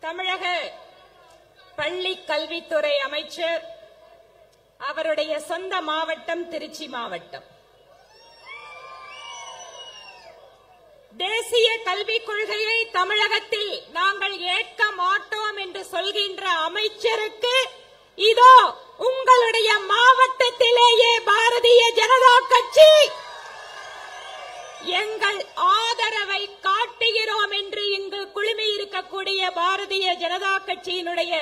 தமிழக பள்ளி கல்வித்துறை அமைச்சர் அவருடைய சொந்த மாவட்டம் திருச்சி மாவட்டம். தேசிய கல்விக் கொள்கையை தமிழகத்தில் நாங்கள் ஏற்க மாட்டோம் என்று சொல்கின்ற அமைச்சருக்கு இதோ உங்களுடைய மாவட்டத்திலேயே பாரதிய ஜனதா கட்சி எங்கள் ஆதரவை காட்டுகிறோம் என்று இங்கு குழுமி இருக்கக்கூடிய பாரதிய ஜனதா கட்சியினுடைய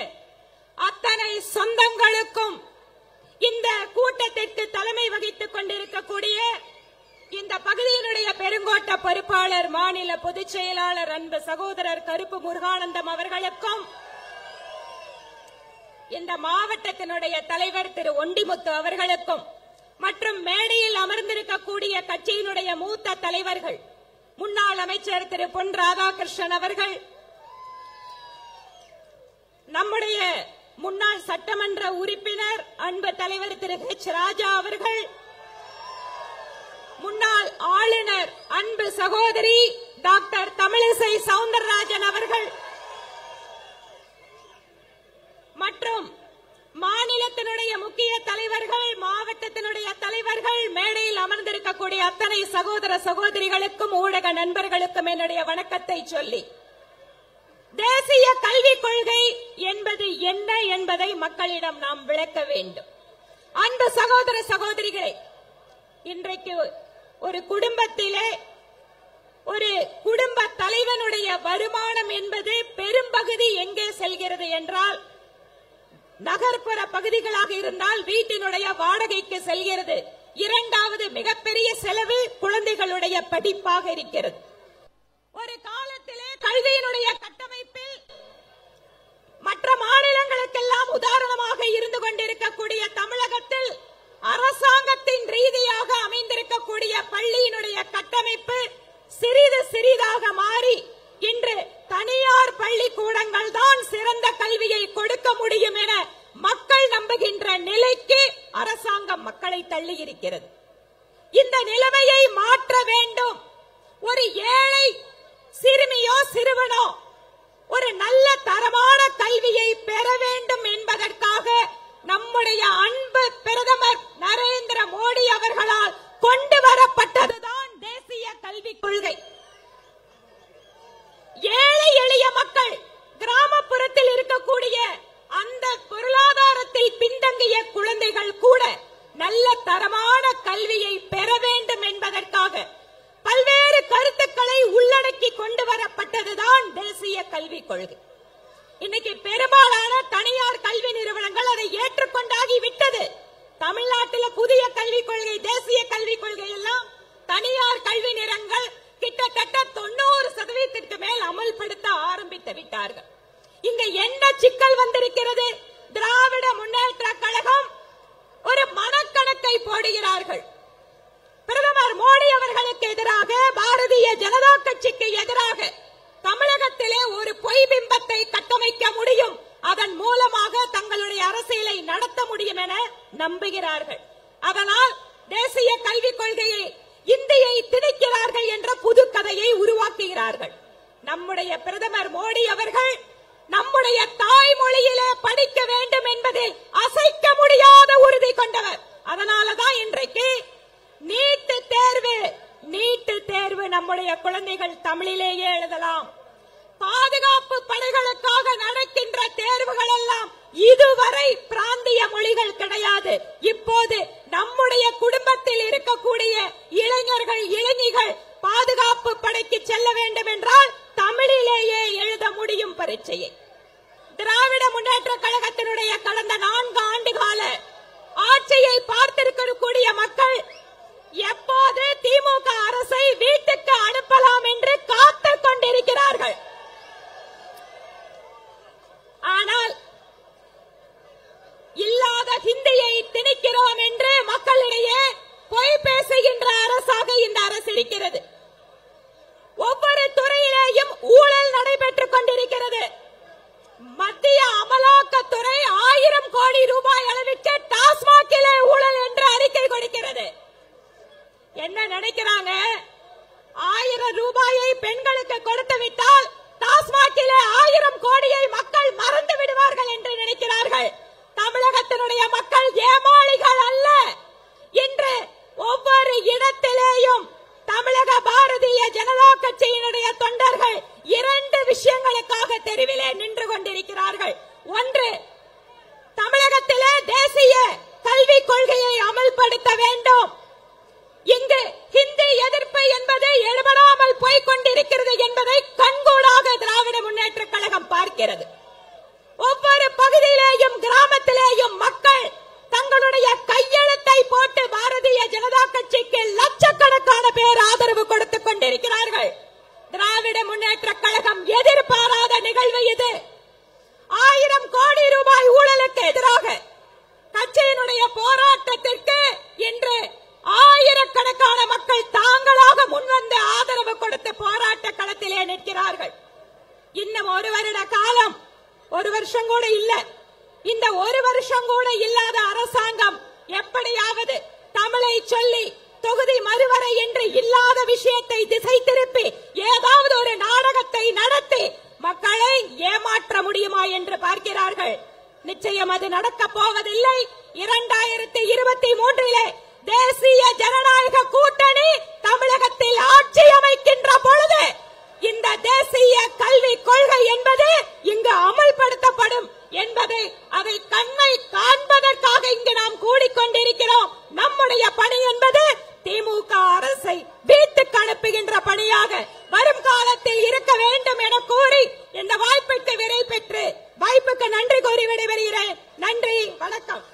அத்தனை சொந்தங்களுக்கும் இந்த கூட்டத்திற்கு தலைமை வகித்துக் கொண்டிருக்கக்கூடிய இந்த பகுதியினுடைய பெருங்கோட்ட பொறுப்பாளர் மாநில பொதுச் செயலாளர் அன்பு சகோதரர் கருப்பு முருகானந்தம் அவர்களுக்கும் இந்த மாவட்டத்தினுடைய தலைவர் திரு ஒண்டிமுத்து அவர்களுக்கும் மற்றும் மேடையில் அமர்ந்திருக்கக்கூடிய கட்சியினுடைய மூத்த தலைவர்கள் முன்னாள் அமைச்சர் திரு பொன் ராதாகிருஷ்ணன் அவர்கள், நம்முடைய முன்னாள் சட்டமன்ற உறுப்பினர் அன்பு தலைவர் திரு ஹெச் ராஜா அவர்கள், முன்னாள் ஆளுநர் அன்பு சகோதரி டாக்டர் தமிழிசை சவுந்தரராஜன் அவர்கள் மற்றும் மாநிலத்தினுடைய முக்கிய தலைவர்கள், மாவட்டத்தினுடைய தலைவர்கள், மேடையில் அமர்ந்திருக்கக்கூடிய அத்தனை சகோதர சகோதரிகளுக்கும் ஊடக நண்பர்களுக்கும் என்னுடைய வணக்கத்தை சொல்லி, தேசிய கல்விக் கொள்கை என்பது என்ன என்பதை மக்களிடம் நாம் விளக்க வேண்டும். அன்பு சகோதர சகோதரிகளே, இன்றைக்கு ஒரு குடும்பத்திலே ஒரு குடும்ப தலைவனுடைய வருமானம் என்பது பெரும்பகுதி எங்கே செல்கிறது என்றால், நகர்ப்புற பகுதிகளாக இருந்தால் வீட்டினுடைய வாடகைக்கு செல்கிறது. இரண்டாவது மிகப்பெரிய செலவு குழந்தைகளுடைய படிப்பாக இருக்கிறது. ஒரு காலத்திலே கல்வியினுடைய கட்டமைப்பில் மற்ற மாநிலங்களுக்கெல்லாம் உதாரணமாக இருந்து கொண்டிருக்கக்கூடிய தமிழகத்தில் அரசாங்கத்தின் ரீதியாக அமைந்திருக்கக்கூடிய பள்ளியினுடைய கட்டமைப்பு சிறிது சிறிதாக மாறி இன்று தனியார் பள்ளிக்கூடங்கள் தான் சிறந்த கல்வியை கொடுக்க முடியும் என மக்கள் நம்புகின்ற நிலைக்கு அரசாங்கம் மக்களை தள்ளி இருக்கிறது. இந்த நிலைமையை மாற்ற வேண்டும். ஒரு ஏழை சிறுமியோ சிறுவனோ ஒரு நல்ல தரமான கல்வியை பெற வேண்டும் என்பதற்காக நம்முடைய அன்பு பிரதமர் நரேந்திர மோடி அவர்களால் கொண்டு வரப்பட்டதுதான் தேசிய கல்விக் கொள்கை. ஏழை எளிய மக்கள், கிராமப்புறத்தில் இருக்கக்கூடிய அந்த பொருளாதாரத்தில் பின்தங்கிய குழந்தைகள் கூட நல்ல தரமான கல்வியை பெற வேண்டும் என்பதற்காக பல்வேறு கருத்துக்களை உள்ளடக்கி கொண்டு வரப்பட்டதுதான் தேசிய கல்விக் கொள்கை. இன்னைக்கு பெரும்பாலான தனியார் கல்வி நிறுவனங்கள் அதை ஏற்றுக்கொண்டாகிவிட்டது. தமிழ்நாட்டில் புதிய கல்விக் கொள்கை, தேசிய கல்விக் கொள்கை எல்லாம் தனியார் கல்வி நிறுவனங்கள் கிட்டத்தட்ட 90% மேல் அமல்படுத்த ஆரம்பித்து விட்டார்கள். இங்க என்ன சிக்கல் வந்திருக்கிறது? திராவிட முன்னேற்ற கழகம் ஒரு மனக்கணக்கை போடுகிறார்கள். பிரதமர் மோடி அவர்களுக்கு எதிராக, பாரதிய ஜனதா கட்சிக்கு எதிராக தமிழகத்திலே ஒரு பொய் பிம்பத்தை கட்டமைக்க முடியும், அதன் மூலமாக தங்களுடைய அரசியலை நடத்த முடியும் என நம்புகிறார்கள். அதனால் தேசிய கல்விக் கொள்கையை இந்தியை திணிக்கிறார்கள் என்ற புது கதையை உருவாக்குகிறார்கள். நம்முடைய பிரதமர் மோடி அவர்கள் நம்முடைய தாய்மொழியிலே படிக்க வேண்டும் என்பதில் அசைக்க முடியாத உறுதி கொண்டவர். அதனாலதான் இன்றைக்கு நீட் தேர்வு நம்முடைய குழந்தைகள் தமிழிலேயே எழுதலாம். பாதுகாப்பு படைகளுக்காக நடக்கின்ற தேர்வுகள் எல்லாம் இதுவரை பிராந்திய மொழிகள் கிடையாது. இப்போது நம்முடைய குடும்பத்தில் இருக்கக்கூடிய இளைஞர்கள், இளைஞிகள் பாதுகாப்பு படைக்கு செல்ல வேண்டும் என்றால் தமிழிலேயே எழுத முடியும் பரீட்சையை. திராவிட முன்னேற்ற கழகத்தினுடைய கடந்த 4 ஆண்டுகால ஆட்சியை பார்த்திருக்கக்கூடிய மக்கள் எப்போது திமுக அரசை வீட்டுக்கு அனுப்பலாம் என்று காத்துக் கொண்டிருக்கிறார்கள். ஆனால் இல்லாத ஹிந்தியை திணிக்கிறோம் என்று மக்களிடையே பொய் பேசுகின்ற அரசாக இந்த அரசு இருக்கிறது. ஒவ்வொரு துறையிலேயும் ஊழல் நடைபெற்றுக் கொண்டிருக்கிறது. மத்திய அமலாக்கத்துறை 1000 கோடி ரூபாய் அளவிற்கு டாஸ்மாகிலே ஊழல் என்று அறிக்கை கொடுக்கிறது. என்ன நினைக்கிறாங்க? 1000 ரூபாயை பெண்களுக்கு கொடுத்து விட்டால் டாஸ்மாகிலே 1000 கோடியை தெருவிலே நின்று கொண்டிருக்கிறார்கள். ஒன்று, தமிழகத்திலே தேசிய கல்விக் கொள்கையை அமல்படுத்த வேண்டும். இங்கு ஹிந்தி எதிர்ப்பு என்பது எழுபடாமல் போய்கொண்டிருக்கிறது என்பதை கண்கூடாக திராவிட முன்னேற்ற கழகம் பார்க்கிறது. ஒவ்வொரு பகுதியிலேயும் கிராமத்திலேயும் மக்கள் தங்களுடைய கையெழுத்தை போட்டு பாரதிய ஜனதா கட்சிக்கு லட்சக்கணக்கான பேர் ஆதரவு கொடுத்துக் கொண்டிருக்கிறார்கள். திராவிட முன்னேற்ற கழகம் எதிர்பாராத நிகழ்வு இது. 1000 கோடி ரூபாய் ஊழலுக்கு எதிராக கட்சியினுடைய போராட்டத்திற்கு இன்று ஆயிரக்கணக்கான மக்கள் தாங்களாக முன்வந்து ஆதரவு கொடுத்து போராட்ட களத்திலே நிற்கிறார்கள். இன்னும் 1 வருட காலம், 1 வருஷம் கூட இல்ல, இந்த 1 வருஷம் கூட இல்லாத அரசாங்கம் எப்படியாவது தமிழை சொல்லி தொகுதி மறுவரை என்று இல்லாத விஷயத்தை திசை திருப்பி ஏதாவது ஒரு நாடகத்தை நடத்தி மக்களை ஏமாற்ற முடியுமா என்று பார்க்கிறார்கள். நிச்சயம் அது நடக்கப் போவதில்லை. 2023 தேசிய ஜனநாயக கூட்டணி தமிழகத்தில் ஆட்சி அமைக்கின்ற பொழுது இந்த தேசிய கல்வி கொள்கை என்பது இங்கு அமல்படுத்தப்படும் என்பதை அதை கண்ணை காண்பதற்காக இங்கு நாம் கூடிக்கொண்டிருக்கிறோம். நம்முடைய பணி என்பது திமுக அரசை வீட்டுக்கு அனுப்புகின்ற பணியாக வரும் காலத்தில் இருக்க வேண்டும் என கூறி இந்த வாய்ப்புக்கு விடை பெற்று வாய்ப்புக்கு நன்றி கூறி விடைபெறுகிறேன். நன்றி, வணக்கம்.